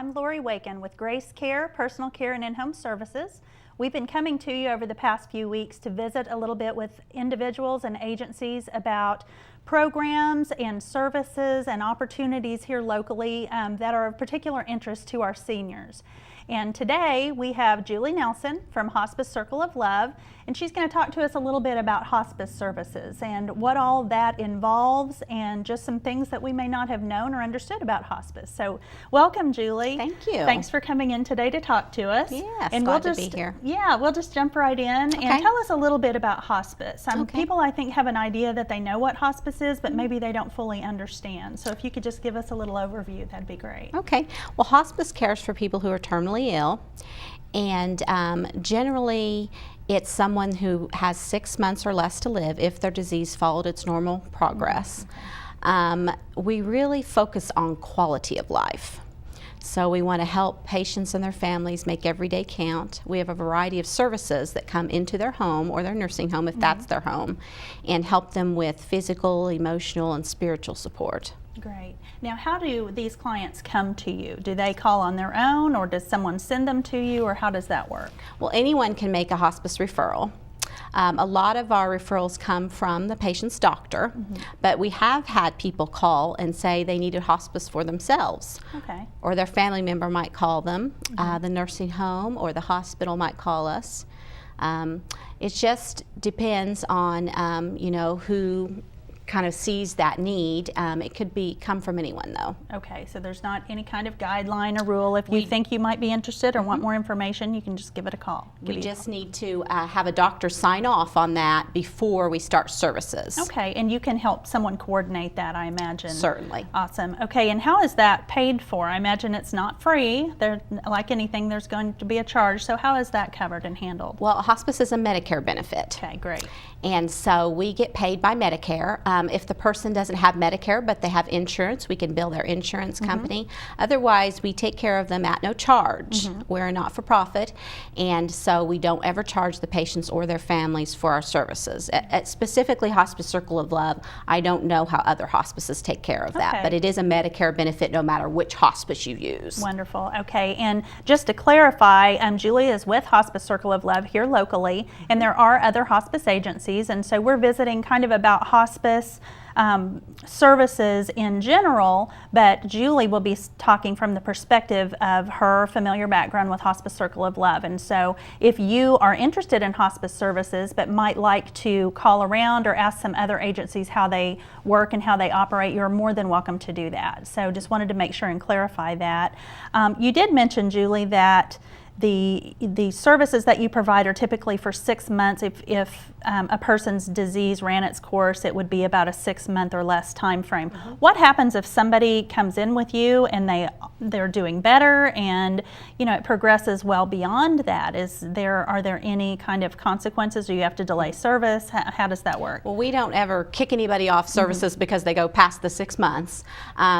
I'm Lori Waken with Grace Care, Personal Care and In-Home Services. We've been coming to you over the past few weeks to visit a little bit with individuals and agencies about programs and services and opportunities here locally that are of particular interest to our seniors. And today we have Julie Nelson from Hospice Circle of Love, and she's going to talk to us a little bit about hospice services and what all that involves and just some things that we may not have known or understood about hospice. So welcome, Julie. Thank you. Thanks for coming in today to talk to us. Yes, and glad to be here. Yeah, we'll just jump right in and tell us a little bit about hospice. People, I think, have an idea that they know what hospice is, but maybe they don't fully understand. So if you could just give us a little overview, that'd be great. Okay. Well, hospice cares for people who are terminally ill, and generally it's someone who has 6 months or less to live if their disease followed its normal progress. We really focus on quality of life. So we want to help patients and their families make every day count. We have a variety of services that come into their home or their nursing home if that's their home, and help them with physical, emotional, and spiritual support. Great. Now, how do these clients come to you? Do they call on their own, or does someone send them to you, or how does that work? Well, anyone can make a hospice referral. A lot of our referrals come from the patient's doctor, but we have had people call and say they needed hospice for themselves. Okay. Or their family member might call them, the nursing home or the hospital might call us. It just depends on, who kind of sees that need. It could come from anyone, though. Okay, so there's not any kind of guideline or rule. If you think you might be interested or want more information, you can just give it a call. We just need to have a doctor sign off on that before we start services. Okay, and you can help someone coordinate that, I imagine. Certainly. Awesome. Okay, and how is that paid for? I imagine it's not free. Like anything, there's going to be a charge. So how is that covered and handled? Well, hospice is a Medicare benefit. Okay, great. And so we get paid by Medicare. If the person doesn't have Medicare but they have insurance, we can bill their insurance company. Otherwise, we take care of them at no charge. We're a not-for-profit, and so we don't ever charge the patients or their families for our services. At specifically Hospice Circle of Love, I don't know how other hospices take care of that, but it is a Medicare benefit no matter which hospice you use. Wonderful. Okay, and just to clarify, Julie is with Hospice Circle of Love here locally, and there are other hospice agencies, and so we're visiting kind of about hospice services in general, but Julie will be talking from the perspective of her familiar background with Hospice Circle of Love. And so if you are interested in hospice services but might like to call around or ask some other agencies how they work and how they operate, you're more than welcome to do that. So just wanted to make sure and clarify that. You did mention, Julie, that the services that you provide are typically for 6 months. If a person's disease ran its course, it would be about a 6 month or less time frame. What happens if somebody comes in with you and they're doing better and it progresses well beyond that? Are there any kind of consequences, or you have to delay service? How does that work? Well, we don't ever kick anybody off services because they go past the 6 months.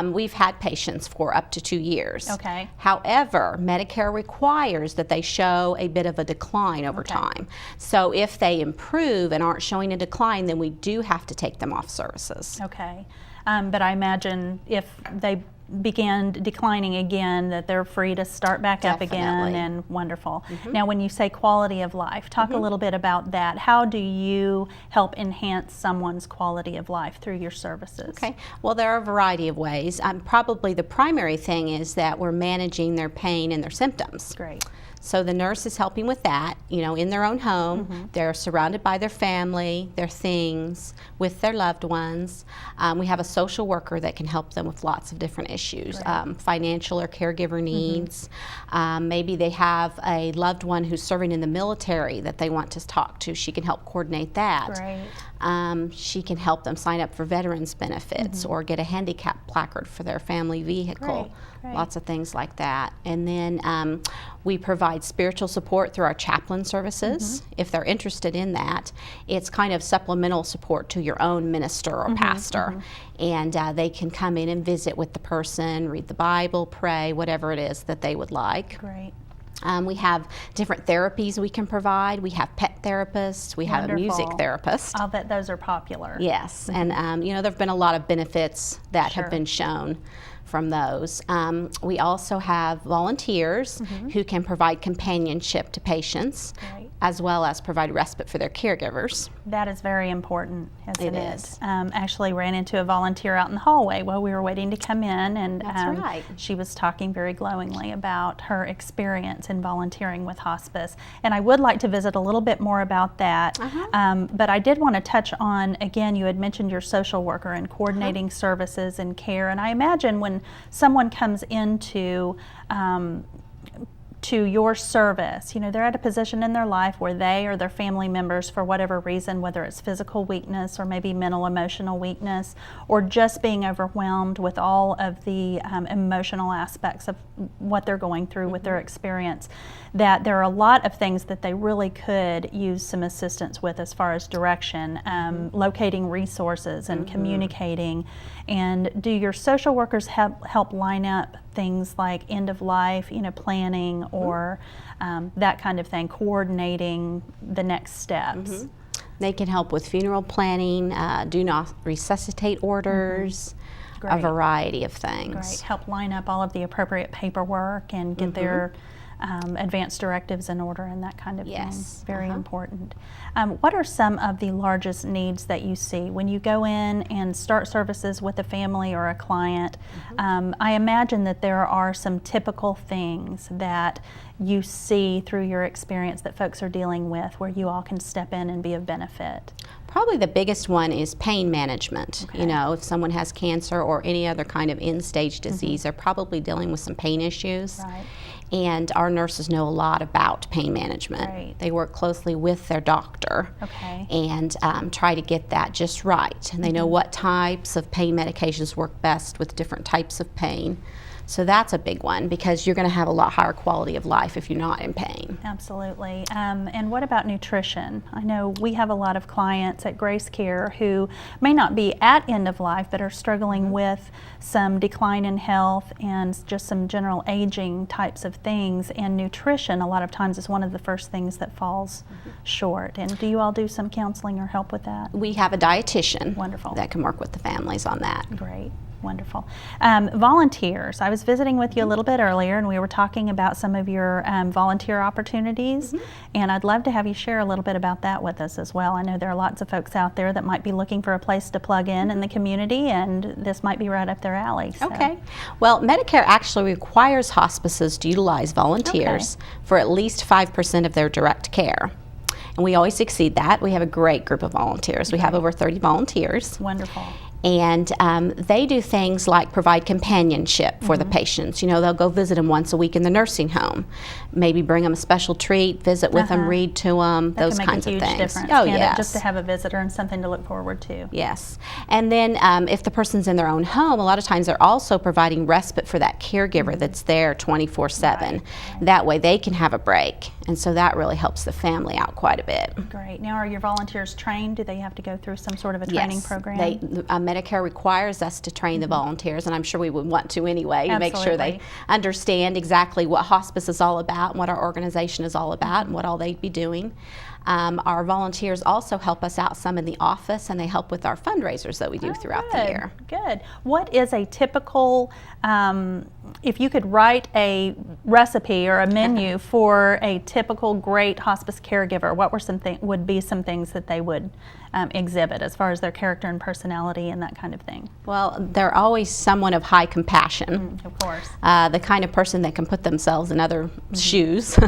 We've had patients for up to 2 years. Okay. However, Medicare requires that they show a bit of a decline over time. So if they improve and aren't showing a decline, then we do have to take them off services. Okay. But I imagine if they began declining again, that they're free to start back up again, and wonderful. Now, when you say quality of life, talk a little bit about that. How do you help enhance someone's quality of life through your services? Okay, well, there are a variety of ways. Probably the primary thing is that we're managing their pain and their symptoms. Great. So the nurse is helping with that, in their own home. They're surrounded by their family, their things, with their loved ones. We have a social worker that can help them with lots of different issues, financial or caregiver needs. Maybe they have a loved one who's serving in the military that they want to talk to. She can help coordinate that. Great. She can help them sign up for veterans benefits or get a handicap placard for their family vehicle. Great. Lots of things like that. And then we provide spiritual support through our chaplain services. If they're interested in that, it's kind of supplemental support to your own minister or pastor. And they can come in and visit with the person, read the Bible, pray, whatever it is that they would like. Great. We have different therapies we can provide. We have pet therapists. We have a music therapist. I'll bet those are popular. Yes, and there have been a lot of benefits that have been shown from those. We also have volunteers who can provide companionship to patients, Right. as well as provide respite for their caregivers. That is very important, isn't It it? is. Actually ran into a volunteer out in the hallway while we were waiting to come in, and That's right. she was talking very glowingly about her experience in volunteering with hospice. And I would like to visit a little bit more about that, but I did want to touch on, again, you had mentioned your social worker and coordinating services and care, and I imagine when someone comes into to your service, they're at a position in their life where they or their family members, for whatever reason, whether it's physical weakness or maybe mental emotional weakness, or just being overwhelmed with all of the emotional aspects of what they're going through with their experience, that there are a lot of things that they really could use some assistance with as far as direction, locating resources and communicating. And do your social workers help line up things like end of life, planning, or that kind of thing, coordinating the next steps? They can help with funeral planning, do not resuscitate orders, a Great. variety of things. Great. Help line up all of the appropriate paperwork and get their advance directives in order and that kind of Yes. thing. Very important. What are some of the largest needs that you see when you go in and start services with a family or a client? I imagine that there are some typical things that you see through your experience that folks are dealing with where you all can step in and be of benefit. Probably the biggest one is pain management. Okay. If someone has cancer or any other kind of end-stage disease, they're probably dealing with some pain issues. Right. And our nurses know a lot about pain management. Right. They work closely with their doctor Okay. and try to get that just right. And they know what types of pain medications work best with different types of pain. So that's a big one because you're going to have a lot higher quality of life if you're not in pain. Absolutely. And what about nutrition? I know we have a lot of clients at Grace Care who may not be at end of life but are struggling with some decline in health and just some general aging types of things. And nutrition a lot of times is one of the first things that falls short. And do you all do some counseling or help with that? We have a dietitian Wonderful. that can work with the families on that. Great. Wonderful. Volunteers. I was visiting with you a little bit earlier and we were talking about some of your volunteer opportunities, and I'd love to have you share a little bit about that with us as well. I know there are lots of folks out there that might be looking for a place to plug in the community, and this might be right up their alley. So. Okay. Well, Medicare actually requires hospices to utilize volunteers for at least 5% of their direct care. And we always exceed that. We have a great group of volunteers. We have over 30 volunteers. Wonderful. And they do things like provide companionship for the patients. They'll go visit them once a week in the nursing home, maybe bring them a special treat, visit with them, read to them, those kinds of things. That can make a huge difference, Oh, can't yes. it? Just to have a visitor and something to look forward to. Yes. And then if the person's in their own home, a lot of times they're also providing respite for that caregiver that's there 24/7. Right. That way they can have a break. And so that really helps the family out quite a bit. Great. Now, are your volunteers trained? Do they have to go through some sort of a training program? Medicare requires us to train the volunteers, and I'm sure we would want to anyway to make sure they Absolutely. understand exactly what hospice is all about and what our organization is all about and what all they'd be doing. Our volunteers also help us out some in the office, and they help with our fundraisers that we do throughout the year. Good. What is a typical, if you could write a recipe or a menu for a typical great hospice caregiver, what were would be some things that they would exhibit as far as their character and personality and that kind of thing? Well, they're always someone of high compassion. Of course. The kind of person that can put themselves in other shoes.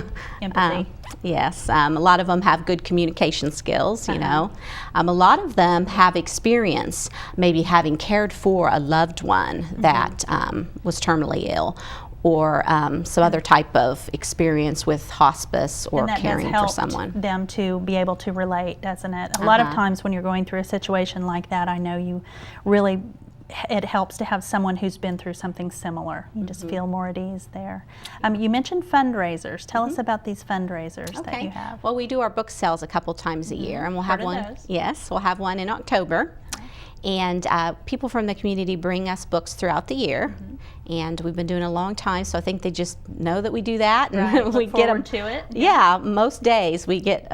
Empathy. Yes, a lot of them have good communication skills, you know. A lot of them have experience maybe having cared for a loved one that was terminally ill, or some other type of experience with hospice or And that caring does for help someone. them to be able to relate, doesn't it? A lot of times when you're going through a situation like that, I know you really, it helps to have someone who's been through something similar. You just feel more at ease there. You mentioned fundraisers. Tell us about these fundraisers that you have. Well, we do our book sales a couple times a year, and we'll have Heard of one. those. Yes, we'll have one in October. And people from the community bring us books throughout the year, And we've been doing it a long time, so I think they just know that we do that. And Right. we Look get them forward to it. Yeah, most days we get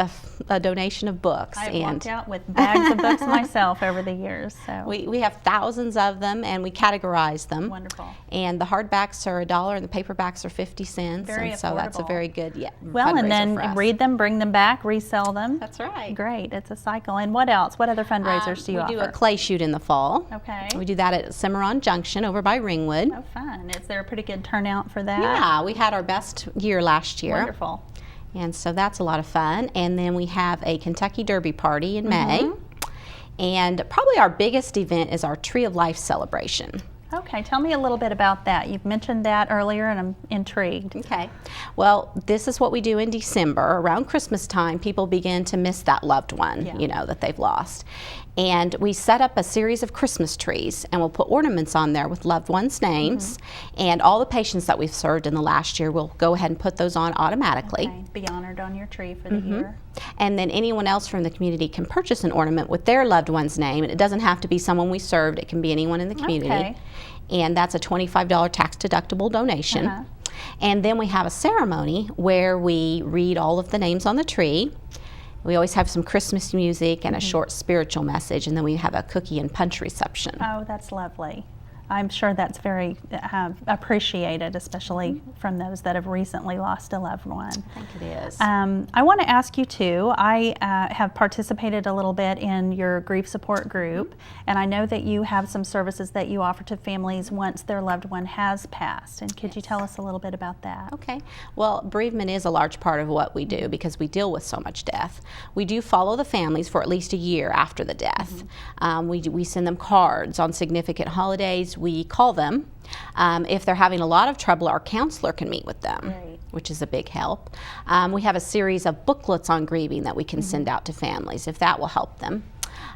a donation of books. I've and walked out with bags of books myself over the years. So we have thousands of them, and we categorize them. Wonderful. And the hardbacks are $1, and the paperbacks are 50 cents. Very and so that's a affordable. very good well, and fundraiser then for us. read them, bring them back, resell them. That's right. Great. It's a cycle. And what else? What other fundraisers do you offer? We do a clay shoot in the fall. Okay. We do that at Cimarron Junction over by Ringwood. Oh, fun. Is there a pretty good turnout for that? Yeah, we had our best year last year. Wonderful. And so that's a lot of fun. And then we have a Kentucky Derby party in May. And probably our biggest event is our Tree of Life celebration. Okay, tell me a little bit about that. You've mentioned that earlier and I'm intrigued. Okay. Well, this is what we do in December. Around Christmas time, people begin to miss that loved one, Yeah. you know, that they've lost. And we set up a series of Christmas trees, and we'll put ornaments on there with loved ones' names. And all the patients that we've served in the last year, we'll go ahead and put those on automatically. Okay, be honored on your tree for the year. And then anyone else from the community can purchase an ornament with their loved one's name. And it doesn't have to be someone we served, it can be anyone in the community. Okay. And that's a $25 tax deductible donation. And then we have a ceremony where we read all of the names on the tree. We always have some Christmas music and a short spiritual message, and then we have a cookie and punch reception. Oh, that's lovely. I'm sure that's very appreciated, especially from those that have recently lost a loved one. I think it is. I want to ask you too, I have participated a little bit in your grief support group, and I know that you have some services that you offer to families once their loved one has passed. And could you tell us a little bit about that? Okay. Well, bereavement is a large part of what we do because we deal with so much death. We do follow the families for at least a year after the death. We send them cards on significant holidays. We call them. If they're having a lot of trouble, our counselor can meet with them, which is a big help. We have a series of booklets on grieving that we can send out to families if that will help them.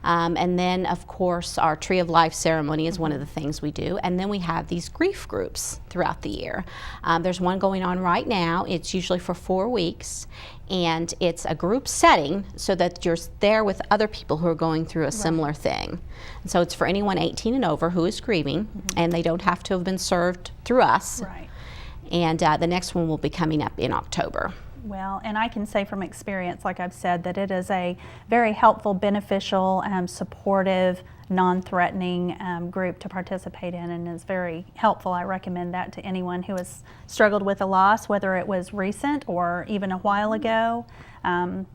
And then, of course, our Tree of Life ceremony is one of the things we do. And then we have these grief groups throughout the year. There's one going on right now. It's usually for 4 weeks. And it's a group setting so that you're there with other people who are going through a similar thing. And so it's for anyone 18 and over who is grieving, and they don't have to have been served through us. Right. And the next one will be coming up in October. Well, and I can say from experience, like I've said, that it is a very helpful, beneficial, supportive, non-threatening group to participate in, and is very helpful. I recommend that to anyone who has struggled with a loss, whether it was recent or even a while ago.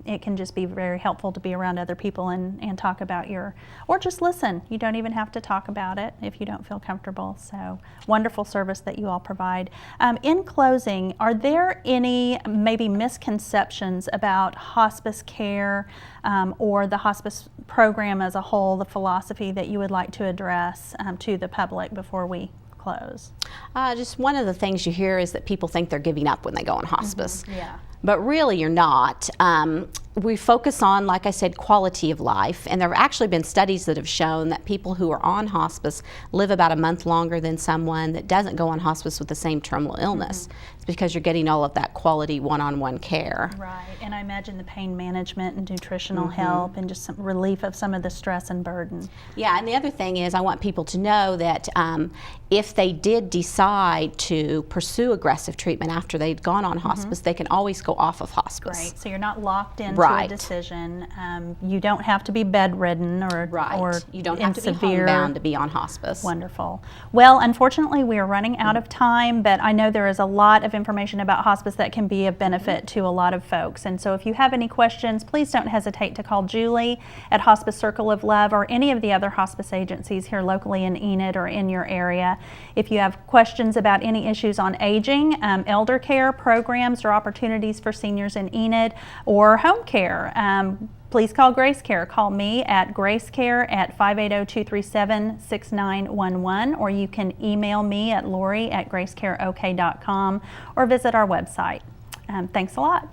It can just be very helpful to be around other people and talk about or just listen. You don't even have to talk about it if you don't feel comfortable. So wonderful service that you all provide. In closing, are there any maybe misconceptions about hospice care or the hospice program as a whole, the philosophy that you would like to address to the public before we close? Just one of the things you hear is that people think they're giving up when they go on hospice. Yeah. But really you're not. We focus on, like I said, quality of life, and there have actually been studies that have shown that people who are on hospice live about a month longer than someone that doesn't go on hospice with the same terminal illness. It's because you're getting all of that quality one-on-one care. Right, and I imagine the pain management and nutritional help and just some relief of some of the stress and burden. Yeah, and the other thing is I want people to know that if they did decide to pursue aggressive treatment after they'd gone on hospice, they can always go off of hospice. Great, so you're not locked into a decision. You don't have to be bedridden or you don't in have to be severe homebound to be on hospice. Wonderful. Well, unfortunately, we are running out of time, but I know there is a lot of information about hospice that can be of benefit to a lot of folks. And so if you have any questions, please don't hesitate to call Julie at Hospice Circle of Love or any of the other hospice agencies here locally in Enid or in your area. If you have questions about any issues on aging, elder care programs or opportunities for seniors in Enid, or home care, please call Grace Care. Call me at Grace Care at 580-237-6911, or you can email me at Lori@gracecareok.com or visit our website. Thanks a lot.